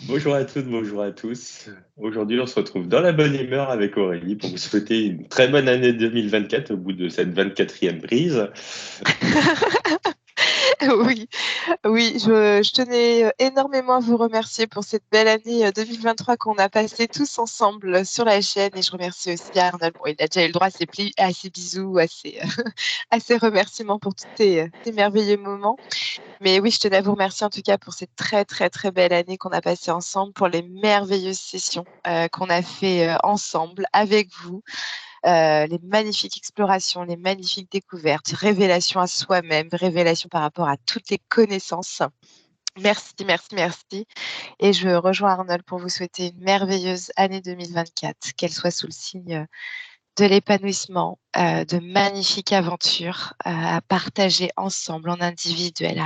Bonjour à toutes, bonjour à tous. Aujourd'hui, on se retrouve dans la bonne humeur avec Aurélie pour vous souhaiter une très bonne année 2024 au bout de cette 24e prise. Oui, oui, je tenais énormément à vous remercier pour cette belle année 2023 qu'on a passée tous ensemble sur la chaîne. Et je remercie aussi Arnold. Bon, il a déjà eu le droit à ses bisous, à ses remerciements pour tous ces merveilleux moments. Mais oui, je tenais à vous remercier en tout cas pour cette très, très, très belle année qu'on a passée ensemble, pour les merveilleuses sessions qu'on a fait ensemble avec vous. Les magnifiques explorations, les magnifiques découvertes, révélations à soi-même, révélations par rapport à toutes les connaissances. Merci, merci, merci. Et je rejoins Arnold pour vous souhaiter une merveilleuse année 2024, qu'elle soit sous le signe de l'épanouissement, de magnifiques aventures à partager ensemble en individuel,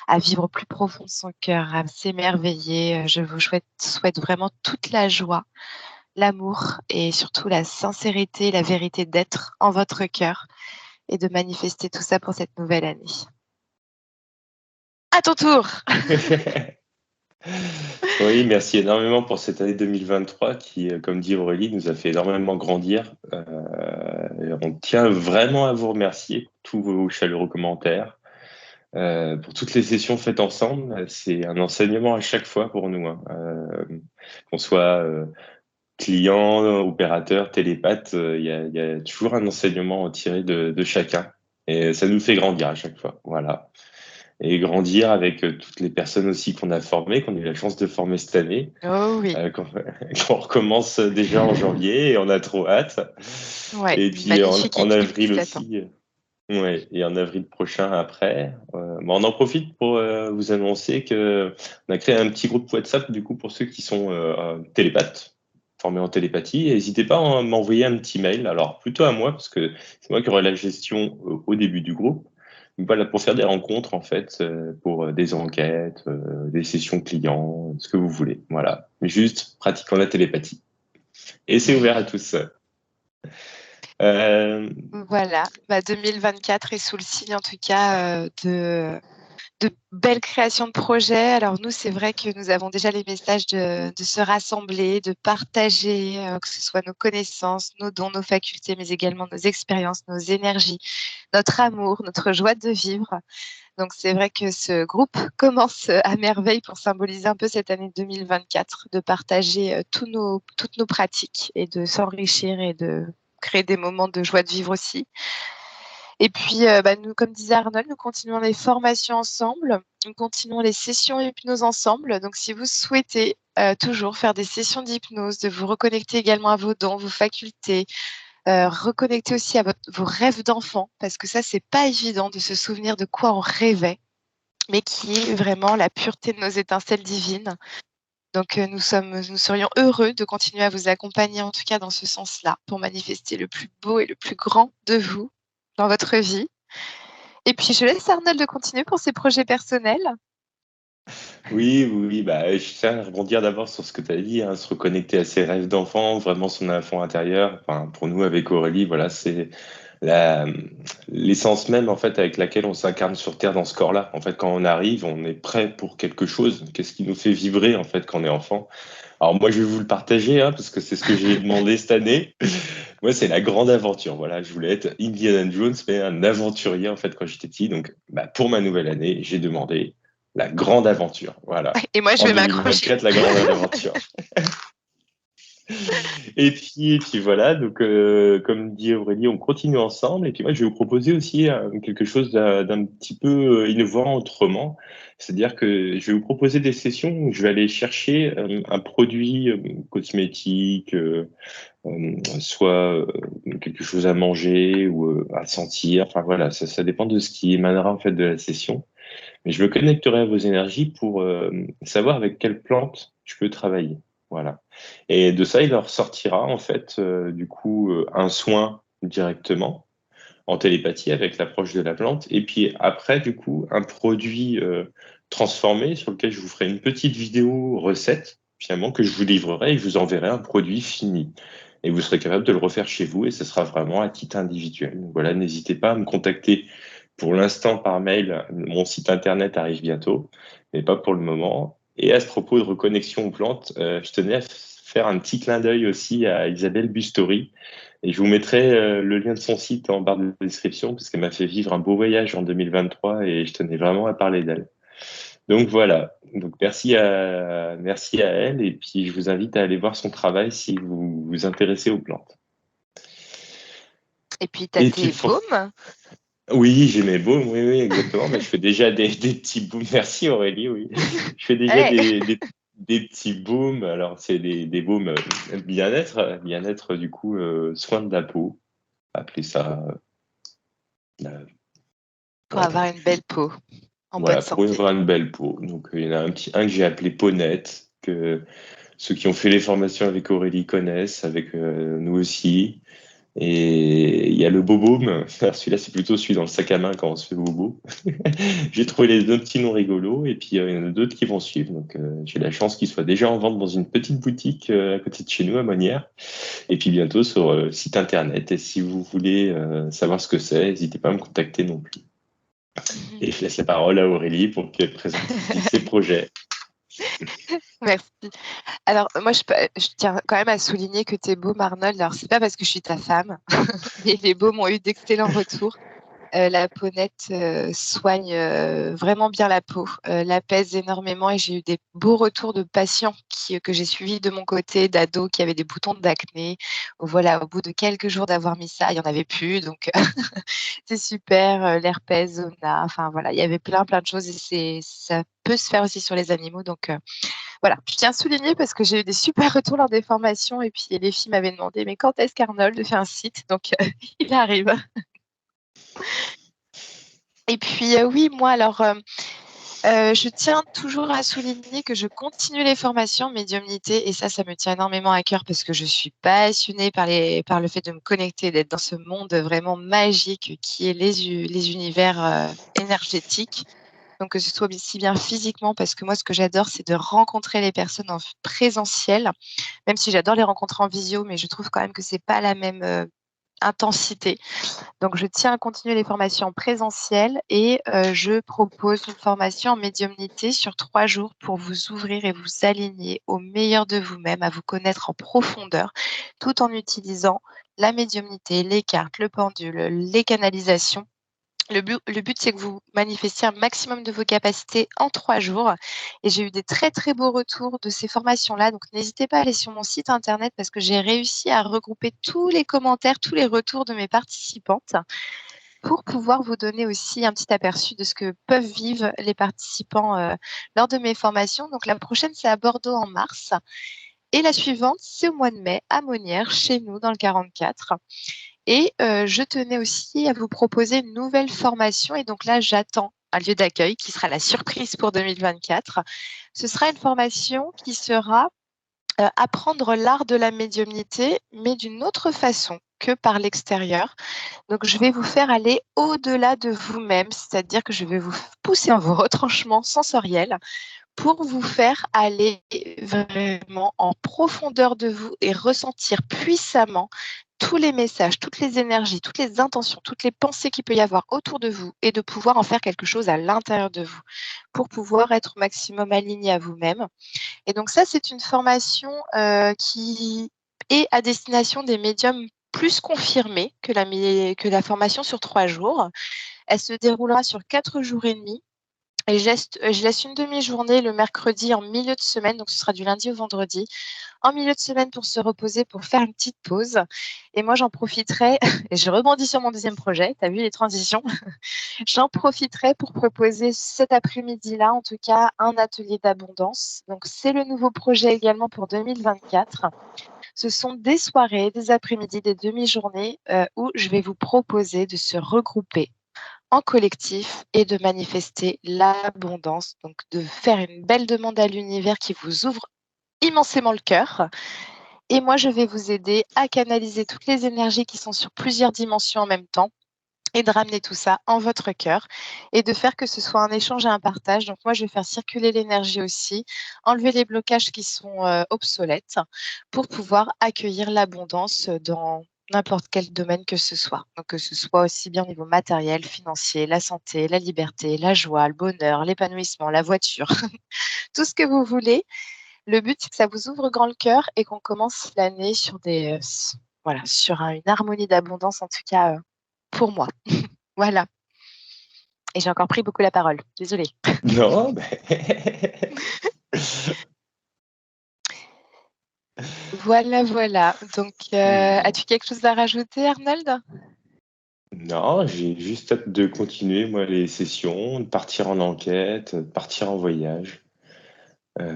à vivre au plus profond de son cœur, à s'émerveiller. Je vous souhaite vraiment toute la joie, l'amour et surtout la sincérité, la vérité d'être en votre cœur et de manifester tout ça pour cette nouvelle année. À ton tour. Oui, merci énormément pour cette année 2023 qui, comme dit Aurélie, nous a fait énormément grandir. Et on tient vraiment à vous remercier pour tous vos chaleureux commentaires, pour toutes les sessions faites ensemble. C'est un enseignement à chaque fois pour nous, hein. Qu'on soit client, opérateur, télépathe, il y a toujours un enseignement tiré de chacun. Et ça nous fait grandir à chaque fois. Voilà. Et grandir avec toutes les personnes aussi qu'on a formées, qu'on a eu la chance de former cette année, Oh oui. qu'on recommence déjà en janvier et on a trop hâte. Ouais, Et une puis magnifique en équipe qui avril t'attend. aussi. Ouais, et en avril prochain après. On en profite pour vous annoncer que on a créé un petit groupe WhatsApp du coup pour ceux qui sont télépathes, formés en télépathie. Et n'hésitez pas à m'envoyer un petit mail, alors plutôt à moi parce que c'est moi qui aurai la gestion au début du groupe. Donc voilà, pour faire des rencontres en fait, pour des enquêtes, des sessions clients, ce que vous voulez. Voilà, juste pratiquant la télépathie. Et c'est ouvert à tous. Euh, Voilà, 2024 est sous le signe en tout cas de belles créations de projets. Alors nous, c'est vrai que nous avons déjà les messages de se rassembler, de partager, que ce soit nos connaissances, nos dons, nos facultés, mais également nos expériences, nos énergies, notre amour, notre joie de vivre. Donc c'est vrai que ce groupe commence à merveille pour symboliser un peu cette année 2024, de partager toutes nos pratiques et de s'enrichir et de créer des moments de joie de vivre aussi. Et puis, nous, comme disait Arnold, nous continuons les formations ensemble, nous continuons les sessions hypnose ensemble. Donc, si vous souhaitez toujours faire des sessions d'hypnose, de vous reconnecter également à vos dons, vos facultés, reconnecter aussi à vos rêves d'enfant, parce que ça, c'est pas évident de se souvenir de quoi on rêvait, mais qui est vraiment la pureté de nos étincelles divines. Donc, nous serions heureux de continuer à vous accompagner, en tout cas dans ce sens-là, pour manifester le plus beau et le plus grand de vous dans votre vie. Et puis, je laisse Arnold de continuer pour ses projets personnels. Oui, oui, oui, bah, je tiens à rebondir d'abord sur ce que tu as dit, hein, se reconnecter à ses rêves d'enfant, vraiment son enfant intérieur. Enfin, pour nous, avec Aurélie, voilà, c'est la, l'essence même, en fait, avec laquelle on s'incarne sur Terre dans ce corps-là. En fait, quand on arrive, on est prêt pour quelque chose. Qu'est-ce qui nous fait vibrer, en fait, quand on est enfant? Alors, moi, je vais vous le partager, hein, parce que c'est ce que j'ai demandé cette année. Moi, c'est la grande aventure. Voilà, je voulais être Indiana Jones, mais un aventurier, en fait, quand j'étais petit. Donc, bah, pour ma nouvelle année, j'ai demandé la grande aventure. Voilà. Et moi, je En vais m'accrocher. 2024, la grande aventure. Et puis voilà, donc comme dit Aurélie, on continue ensemble. Et puis moi, je vais vous proposer aussi quelque chose d'un petit peu innovant autrement. C'est-à-dire que je vais vous proposer des sessions où je vais aller chercher un produit cosmétique, soit quelque chose à manger ou à sentir. Enfin voilà, ça dépend de ce qui émanera en fait de la session. Mais je me connecterai à vos énergies pour savoir avec quelle plante je peux travailler. Voilà. Et de ça, il leur sortira en fait du coup un soin directement en télépathie avec l'approche de la plante. Et puis après, du coup, un produit transformé sur lequel je vous ferai une petite vidéo recette finalement que je vous livrerai et je vous enverrai un produit fini. Et vous serez capable de le refaire chez vous et ce sera vraiment à titre individuel. Donc voilà, n'hésitez pas à me contacter pour l'instant par mail. Mon site internet arrive bientôt, mais pas pour le moment. Et à ce propos de reconnexion aux plantes, je tenais à faire un petit clin d'œil aussi à Isabelle Bustori. Et je vous mettrai le lien de son site en barre de description parce qu'elle m'a fait vivre un beau voyage en 2023 et je tenais vraiment à parler d'elle. Donc voilà. Donc merci à elle et puis je vous invite à aller voir son travail si vous vous intéressez aux plantes. Et puis, tu as Et puis tes baumes. oui, j'ai mes baumes, oui, oui, exactement. Mais je fais déjà des petits baumes. Merci Aurélie, oui. Je fais déjà Ouais. des petits baumes. Alors, c'est des baumes bien-être, du coup, soin de la peau. Appelez ça. Pour Voilà. avoir une belle peau, en bonne Voilà, pour santé. avoir une belle peau. Donc, il y en a un que j'ai appelé Peaunette, que ceux qui ont fait les formations avec Aurélie connaissent, avec nous aussi. Et il y a le Bobôme. Celui-là, c'est plutôt celui dans le sac à main quand on se fait bobo. J'ai trouvé les deux petits noms rigolos et puis il y en a d'autres qui vont suivre. Donc j'ai la chance qu'ils soient déjà en vente dans une petite boutique à côté de chez nous à Monière et puis bientôt sur le site internet. Et si vous voulez savoir ce que c'est, n'hésitez pas à me contacter non plus. Et je laisse la parole à Aurélie pour qu'elle présente ses projets. Merci. Alors, moi, je tiens quand même à souligner que tes baumes, Arnold, alors, c'est pas parce que je suis ta femme, mais les baumes ont eu d'excellents retours. La Peaunette soigne vraiment bien la peau, l'apaise énormément et j'ai eu des beaux retours de patients que j'ai suivis de mon côté, d'ados qui avaient des boutons d'acné. Voilà, au bout de quelques jours d'avoir mis ça, il n'y en avait plus, donc c'est super, l'herpès zona, enfin voilà, il y avait plein de choses et ça peut se faire aussi sur les animaux, donc voilà. Je tiens à souligner parce que j'ai eu des super retours lors des formations et puis les filles m'avaient demandé: «Mais quand est-ce qu'Arnold fait un site?» donc il arrive. Et puis, oui, moi alors, je tiens toujours à souligner que je continue les formations médiumnité et ça me tient énormément à cœur parce que je suis passionnée par le fait de me connecter, d'être dans ce monde vraiment magique qui est les univers, énergétiques. Donc que ce soit aussi bien physiquement parce que moi ce que j'adore, c'est de rencontrer les personnes en présentiel, même si j'adore les rencontrer en visio, mais je trouve quand même que c'est pas la même, intensité. Donc, je tiens à continuer les formations en présentiel et je propose une formation en médiumnité sur 3 jours pour vous ouvrir et vous aligner au meilleur de vous-même, à vous connaître en profondeur, tout en utilisant la médiumnité, les cartes, le pendule, les canalisations. Le but, c'est que vous manifestiez un maximum de vos capacités en 3 jours et j'ai eu des très, très beaux retours de ces formations-là, donc n'hésitez pas à aller sur mon site internet parce que j'ai réussi à regrouper tous les commentaires, tous les retours de mes participantes pour pouvoir vous donner aussi un petit aperçu de ce que peuvent vivre les participants, lors de mes formations. Donc la prochaine, c'est à Bordeaux en mars et la suivante, c'est au mois de mai à Monières, chez nous dans le 44. Et je tenais aussi à vous proposer une nouvelle formation et donc là, j'attends un lieu d'accueil qui sera la surprise pour 2024. Ce sera une formation qui sera, apprendre l'art de la médiumnité, mais d'une autre façon que par l'extérieur. Donc je vais vous faire aller au-delà de vous-même, c'est-à-dire que je vais vous pousser dans vos retranchements sensoriels pour vous faire aller vraiment en profondeur de vous et ressentir puissamment tous les messages, toutes les énergies, toutes les intentions, toutes les pensées qu'il peut y avoir autour de vous et de pouvoir en faire quelque chose à l'intérieur de vous pour pouvoir être au maximum aligné à vous-même. Et donc ça, c'est une formation qui est à destination des médiums plus confirmés que la formation sur 3 jours. Elle se déroulera sur 4 jours et demi et je laisse une demi-journée le mercredi en milieu de semaine, donc ce sera du lundi au vendredi, en milieu de semaine pour se reposer, pour faire une petite pause. Et moi, j'en profiterai, et je rebondis sur mon deuxième projet, tu as vu les transitions, j'en profiterai pour proposer cet après-midi-là, en tout cas, un atelier d'abondance. Donc, c'est le nouveau projet également pour 2024. Ce sont des soirées, des après-midi, des demi-journées où je vais vous proposer de se regrouper en collectif et de manifester l'abondance, donc de faire une belle demande à l'univers qui vous ouvre immensément le cœur. Et moi, je vais vous aider à canaliser toutes les énergies qui sont sur plusieurs dimensions en même temps et de ramener tout ça en votre cœur et de faire que ce soit un échange et un partage. Donc moi, je vais faire circuler l'énergie aussi, enlever les blocages qui sont obsolètes pour pouvoir accueillir l'abondance dans n'importe quel domaine que ce soit. Donc, que ce soit aussi bien au niveau matériel, financier, la santé, la liberté, la joie, le bonheur, l'épanouissement, la voiture, tout ce que vous voulez. Le but, c'est que ça vous ouvre grand le cœur et qu'on commence l'année sur voilà, sur une harmonie d'abondance, en tout cas pour moi. Voilà. Et j'ai encore pris beaucoup la parole. Désolée. Non, Voilà, voilà. Donc, bon. as-tu quelque chose à rajouter, Arnold? Non, j'ai juste hâte de continuer, moi, les sessions, de partir en enquête, de partir en voyage. Ouais,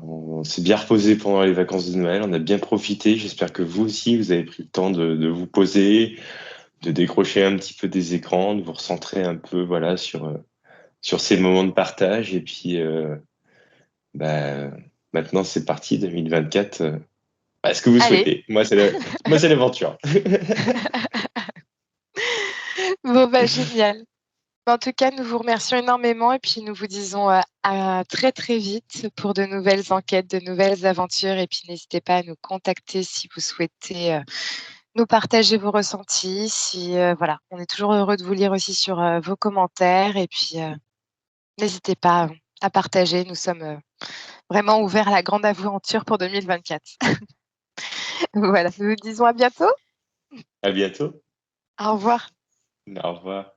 on s'est bien reposé pendant les vacances de Noël, on a bien profité. J'espère que vous aussi, vous avez pris le temps de vous poser, de décrocher un petit peu des écrans, de vous recentrer un peu, voilà, sur ces moments de partage. Et puis, bah, maintenant, c'est parti, 2024. Ce que vous Allez. souhaitez. Moi, c'est l'aventure. Bon, bah, génial. En tout cas, nous vous remercions énormément et puis nous vous disons à très très vite pour de nouvelles enquêtes, de nouvelles aventures. Et puis n'hésitez pas à nous contacter si vous souhaitez nous partager vos ressentis. Si voilà, on est toujours heureux de vous lire aussi sur vos commentaires. Et puis n'hésitez pas à partager. Nous sommes vraiment ouverts à la grande aventure pour 2024. Voilà, nous vous disons à bientôt. À bientôt. Au revoir. Au revoir.